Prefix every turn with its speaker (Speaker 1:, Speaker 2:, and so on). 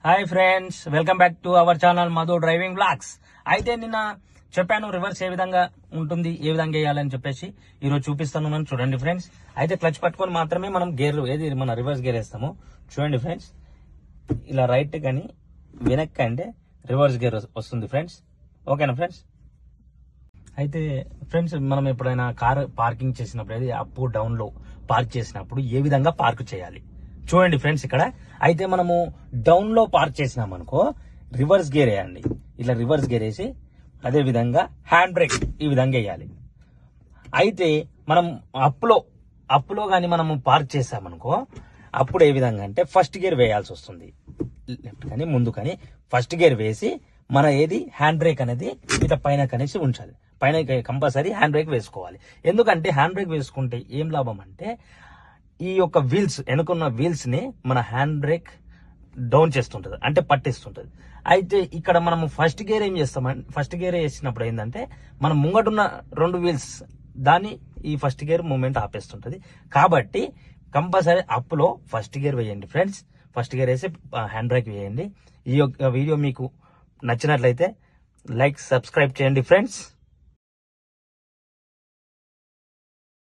Speaker 1: Hi friends, welcome back to our channel Madhu driving blogs. అయితే నిన్న చెప్పాను రివర్స్ ఏ విధంగా ఉంటుంది, ఏ విధంగా వేయాలని చెప్పేసి ఈరోజు చూపిస్తాను. చూడండి ఫ్రెండ్స్, అయితే క్లచ్ పట్టుకొని మాత్రమే మనం గేర్ ఏది మన రివర్స్ గేర్ వేస్తాము. చూడండి ఫ్రెండ్స్, ఇలా రైట్ కానీ వెనక్కి అంటే రివర్స్ గేర్ వస్తుంది ఫ్రెండ్స్. ఓకేనా ఫ్రెండ్స్? అయితే ఫ్రెండ్స్, మనం ఎప్పుడైనా కార్ పార్కింగ్ చేసినప్పుడు అది అప్ డౌన్ లో పార్క్ చేసినప్పుడు ఏ విధంగా పార్క్ చేయాలి చూడండి ఫ్రెండ్స్. ఇక్కడ అయితే మనము డౌన్ లో పార్క్ చేసినాం అనుకో, రివర్స్ గేర్ వేయండి. ఇలా రివర్స్ గేర్ వేసి అదే విధంగా హ్యాండ్ బ్రేక్ ఈ విధంగా వేయాలి. అయితే మనం అప్పులో కానీ మనము పార్క్ చేసామనుకో, అప్పుడు ఏ విధంగా అంటే ఫస్ట్ గేర్ వేయాల్సి వస్తుంది. లెఫ్ట్ కానీ ముందు కానీ ఫస్ట్ గేర్ వేసి మన ఏది హ్యాండ్ బ్రేక్ అనేది ఇట్లా పైన కనేసి ఉంచాలి. పైన కంపల్సరీ హ్యాండ్ బ్రేక్ వేసుకోవాలి. ఎందుకంటే హ్యాండ్ బ్రేక్ వేసుకుంటే ఏం లాభం అంటే, ఈ యొక్క వీల్స్ వెనుకున్న వీల్స్ ని మన హ్యాండ్ బ్రేక్ డౌన్ చేస్తుంటది, అంటే పట్టిస్తుంటది. అయితే ఇక్కడ మనము ఫస్ట్ గేర్ ఏం చేస్తామంటే, ఫస్ట్ గేర్ వేసినప్పుడు ఏంటంటే మనం ముంగటున్న రెండు వీల్స్ దాన్ని ఈ ఫస్ట్ గేర్ మూమెంట్ ఆపేస్తుంటది. కాబట్టి కంపల్సరీ అప్లో ఫస్ట్ గేర్ వేయండి ఫ్రెండ్స్. ఫస్ట్ గేర్ వేసి హ్యాండ్ బ్రేక్ వేయండి. ఈ యొక్క వీడియో మీకు నచ్చినట్లయితే లైక్, సబ్స్క్రైబ్ చేయండి ఫ్రెండ్స్.